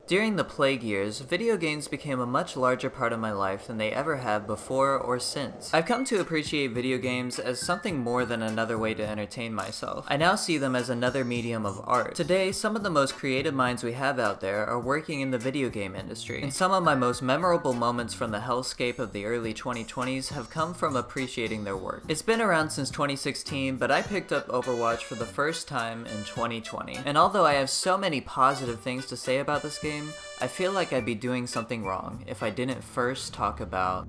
During the plague years, video games became a much larger part of my life than they ever have before or since. I've come to appreciate video games as something more than another way to entertain myself. I now see them as another medium of art. Today, some of the most creative minds we have out there are working in the video game industry, and some of my most memorable moments from the hellscape of the early 2020s have come from appreciating their work. It's been around since 2016, but I picked up Overwatch for the first time in 2020. And although I have so many positive things to say about this game, I feel like I'd be doing something wrong if I didn't first talk about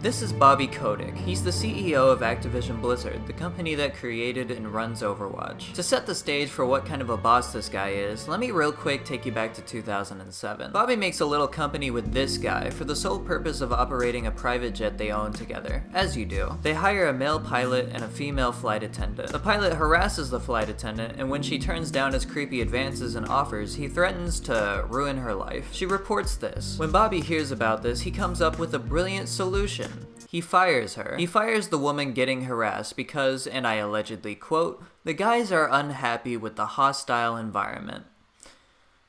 This is Bobby Kotick. He's the CEO of Activision-Blizzard, the company that created and runs Overwatch. To set the stage for what kind of a boss this guy is, let me real quick take you back to 2007. Bobby makes a little company with this guy for the sole purpose of operating a private jet they own together, as you do. They hire a male pilot and a female flight attendant. The pilot harasses the flight attendant, and when she turns down his creepy advances and offers, he threatens to ruin her life. She reports this. When Bobby hears about this, he comes up with a brilliant solution. He fires her. He fires the woman getting harassed because, and I allegedly quote, "the guys are unhappy with the hostile environment."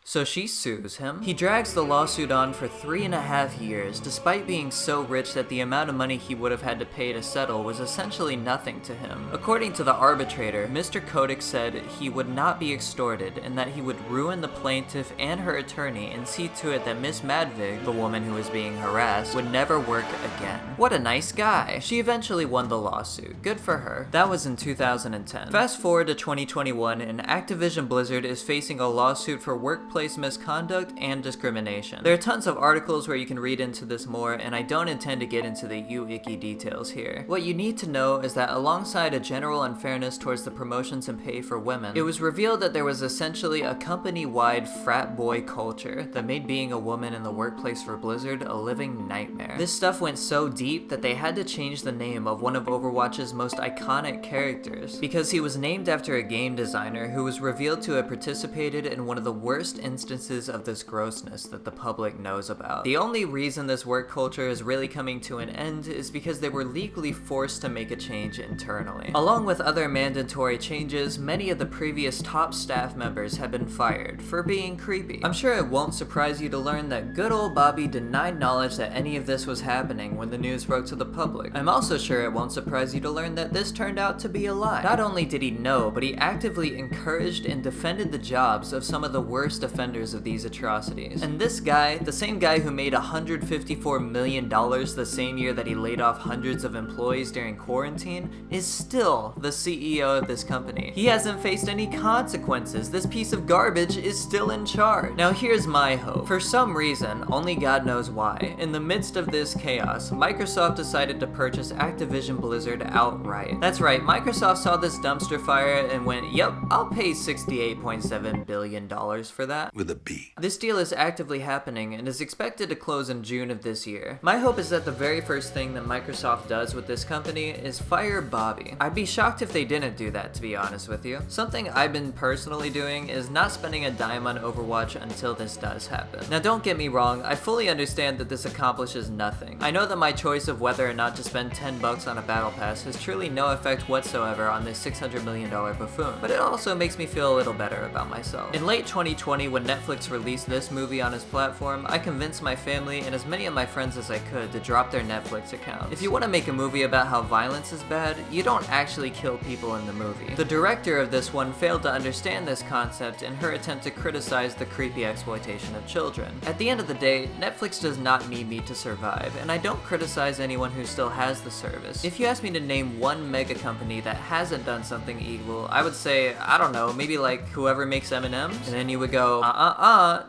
So she sues him. He drags the lawsuit on for 3.5 years, despite being so rich that the amount of money he would have had to pay to settle was essentially nothing to him. According to the arbitrator, Mr. Kotick said he would not be extorted and that he would ruin the plaintiff and her attorney and see to it that Miss Madvig, the woman who was being harassed, would never work again. What a nice guy. She eventually won the lawsuit. Good for her. That was in 2010. Fast forward to 2021 and Activision Blizzard is facing a lawsuit for workplace misconduct and discrimination. There are tons of articles where you can read into this more, and I don't intend to get into the icky details here. What you need to know is that alongside a general unfairness towards the promotions and pay for women, it was revealed that there was essentially a company-wide frat boy culture that made being a woman in the workplace for Blizzard a living nightmare. This stuff went so deep that they had to change the name of one of Overwatch's most iconic characters, because he was named after a game designer who was revealed to have participated in one of the worst instances of this grossness that the public knows about. The only reason this work culture is really coming to an end is because they were legally forced to make a change internally. Along with other mandatory changes, many of the previous top staff members have been fired for being creepy. I'm sure it won't surprise you to learn that good old Bobby denied knowledge that any of this was happening when the news broke to the public. I'm also sure it won't surprise you to learn that this turned out to be a lie. Not only did he know, but he actively encouraged and defended the jobs of some of the worst offenders of these atrocities. And this guy, the same guy who made $154 million the same year that he laid off hundreds of employees during quarantine, is still the CEO of this company. He hasn't faced any consequences. This piece of garbage is still in charge. Now here's my hope. For some reason, only God knows why, in the midst of this chaos, Microsoft decided to purchase Activision-Blizzard outright. That's right, Microsoft saw this dumpster fire and went, yep, I'll pay $68.7 billion for that. With a B. This deal is actively happening and is expected to close in June of this year. My hope is that the very first thing that Microsoft does with this company is fire Bobby. I'd be shocked if they didn't do that, to be honest with you. Something I've been personally doing is not spending a dime on Overwatch until this does happen. Now don't get me wrong, I fully understand that this accomplishes nothing. I know that my choice of whether or not to spend $10 on a battle pass has truly no effect whatsoever on this $600 million buffoon, but it also makes me feel a little better about myself. In late 2020, when Netflix released this movie on his platform, I convinced my family and as many of my friends as I could to drop their Netflix accounts. If you want to make a movie about how violence is bad, you don't actually kill people in the movie. The director of this one failed to understand this concept in her attempt to criticize the creepy exploitation of children. At the end of the day, Netflix does not need me to survive, and I don't criticize anyone who still has the service. If you ask me to name one mega company that hasn't done something evil, I would say, I don't know, maybe like whoever makes M&Ms? And then you would go,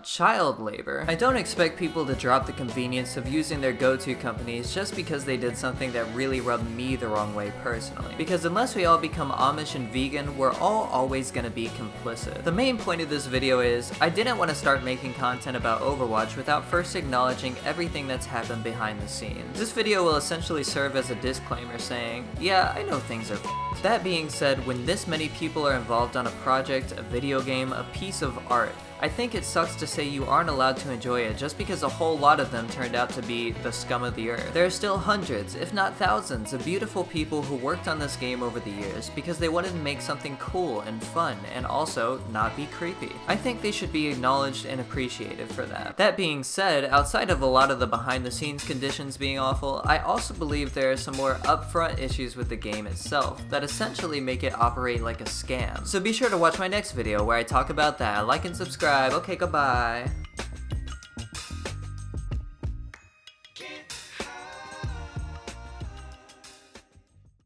child labor. I don't expect people to drop the convenience of using their go-to companies just because they did something that really rubbed me the wrong way personally. Because unless we all become Amish and vegan, we're all always gonna be complicit. The main point of this video is, I didn't want to start making content about Overwatch without first acknowledging everything that's happened behind the scenes. This video will essentially serve as a disclaimer saying, yeah, I know things are That being said, when this many people are involved on a project, a video game, a piece of art, I think it sucks to say you aren't allowed to enjoy it just because a whole lot of them turned out to be the scum of the earth. There are still hundreds, if not thousands, of beautiful people who worked on this game over the years because they wanted to make something cool and fun and also not be creepy. I think they should be acknowledged and appreciated for that. That being said, outside of a lot of the behind the scenes conditions being awful, I also believe there are some more upfront issues with the game itself that essentially make it operate like a scam. So be sure to watch my next video where I talk about that. Like and subscribe. Okay, goodbye.